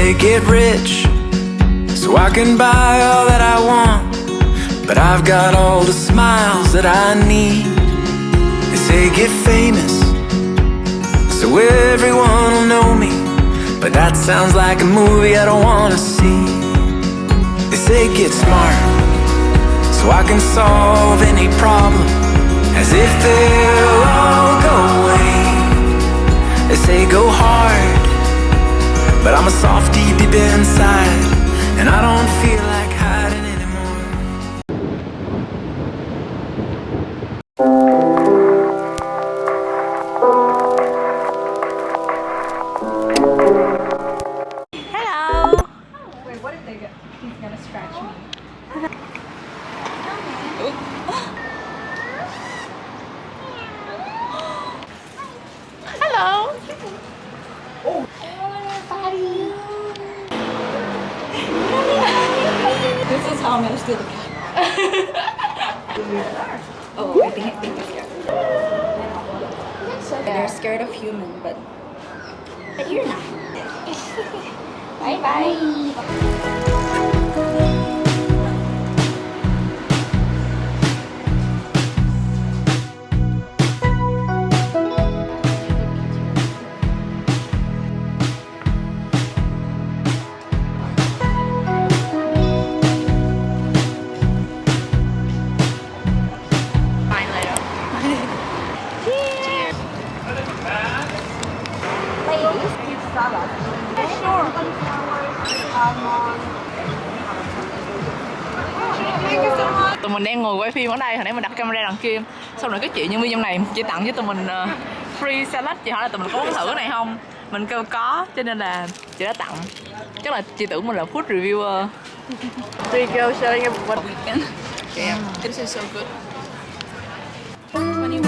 say get rich so I can buy all that I want, but I've got all the smiles that I need. They say get famous so everyone will know me, but that sounds like a movie I don't wanna see. They say get smart so I can solve any problem, as if they'll all go away. They say go hard, but I'm a softie deep inside, and I don't feel like hiding anymore. Hello. Wait, what if he's gonna scratch me? Hello. Oh, buddy. This is how I'm gonna steal the cat. Oh, I think they're scared. They're scared of human, but you're not. Bye bye. Tụi mình đang ngồi quay phim ở đây, hồi nãy mình đặt camera đằng kia. Xong rồi cái chị nhân viên trong này chỉ tặng cho tụi mình free salad. Chị hỏi là tụi mình có muốn thử cái này không? Mình kêu có, cho nên là chị đã tặng. Chắc là chị tưởng mình là food reviewer. So you go showing everyone weekend. Yeah, this is so good. 21.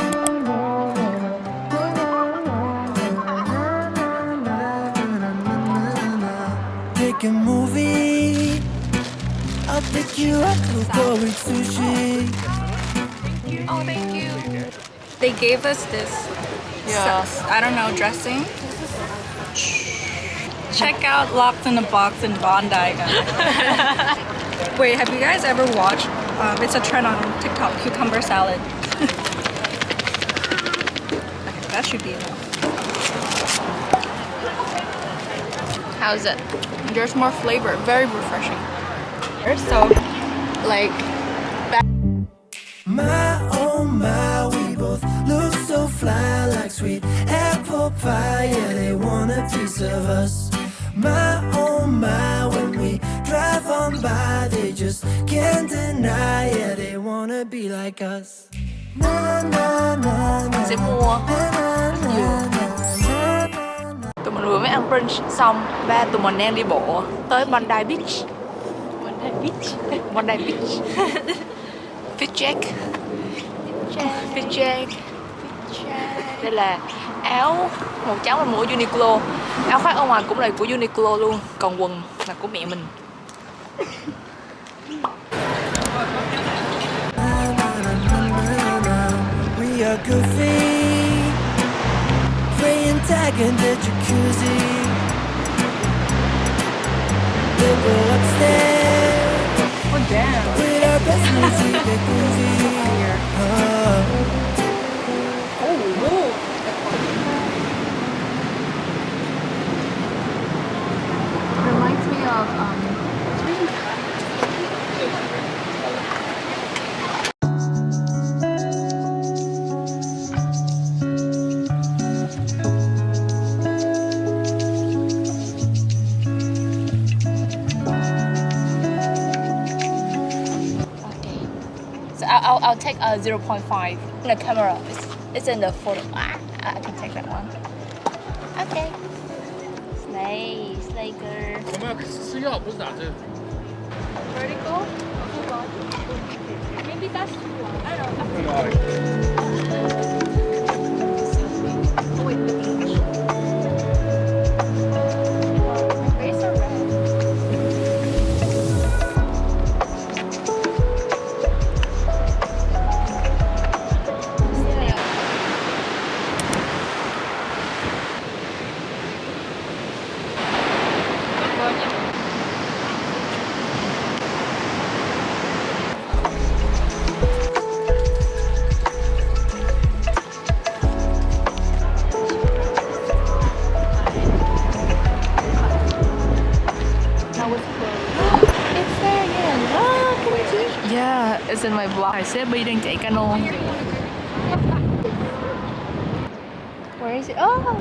Make a movie, I'll pick you up, we'll go eat sushi. Oh, thank you. They gave us this, I don't know, dressing. Check out Locked in a Box in Bondi. Wait, have you guys ever watched, it's a trend on TikTok, cucumber salad. Okay, that should be enough. How's it? There's more flavor, very refreshing. So, like, My oh my, we both look so fly, like sweet apple pie. Yeah, they want a piece of us. My oh my, when we drive on by, they just can't deny. Yeah, they wanna be like us. Na, na, na, na, sẽ mua tụi mình vừa mới ăn brunch xong và tụi mình đang đi bộ tới Bondi Beach. Bondi Beach. Fish Jack. Đây là áo màu trắng mình mua ở Uniqlo. Áo khoác ở ngoài cũng là của Uniqlo luôn, còn quần là của mẹ mình. we are goofy, playing tag in the jacuzzi. We'll go upstairs. Oh damn. With our best music and groovy. Reminds me of I'll take a 0.5. The camera it's in the photo. I can take that one. Okay. Slay girl. 我们要吃药，不是打针。 Vertical. Maybe that's too long. I don't know. Oh wait, the beach. My face are red. Yeah, it's in my vlog. Tài xế Bi đang chạy cano. Where is it? Oh!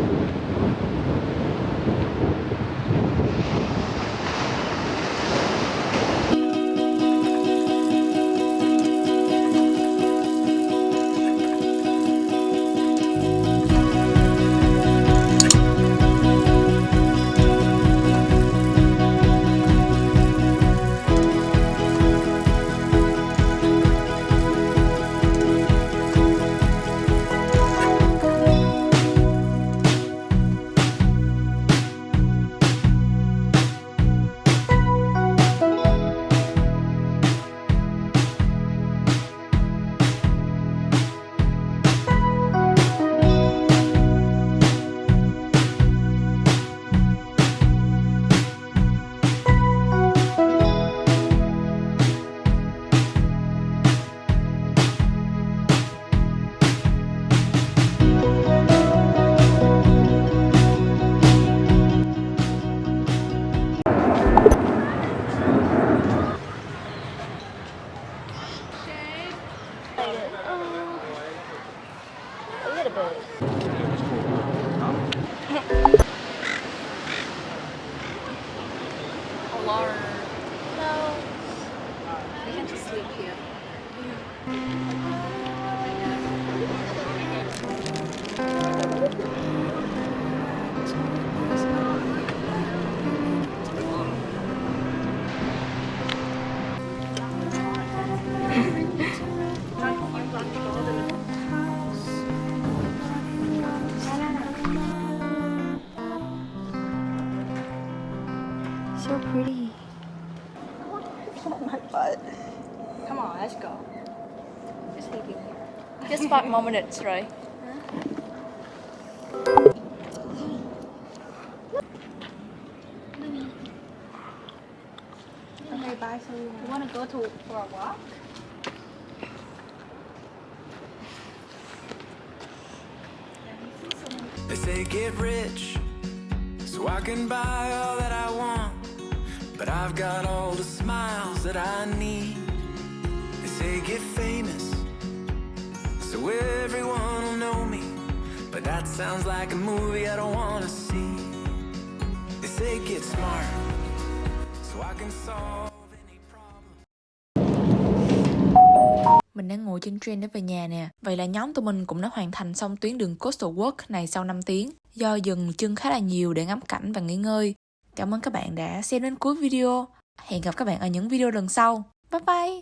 Alarm. No. We can just sleep here. So pretty. Oh my butt. Come on, let's go. Just leave it here. Just 5 more minutes, right? Okay, bye. So you want to go for a walk? They say get rich so I can buy all that I want, but I've got all the smiles that I need. They say get famous so everyone will know me, but that sounds like a movie I don't want to see. They say get smart so I can solve any problem. Mình đang ngồi trên train để về nhà nè. Vậy là nhóm tụi mình cũng đã hoàn thành xong tuyến đường Coastal Walk này sau 5 tiếng. Do dừng chân khá là nhiều để ngắm cảnh và nghỉ ngơi. Cảm ơn các bạn đã xem đến cuối video. Hẹn gặp các bạn ở những video lần sau. Bye bye!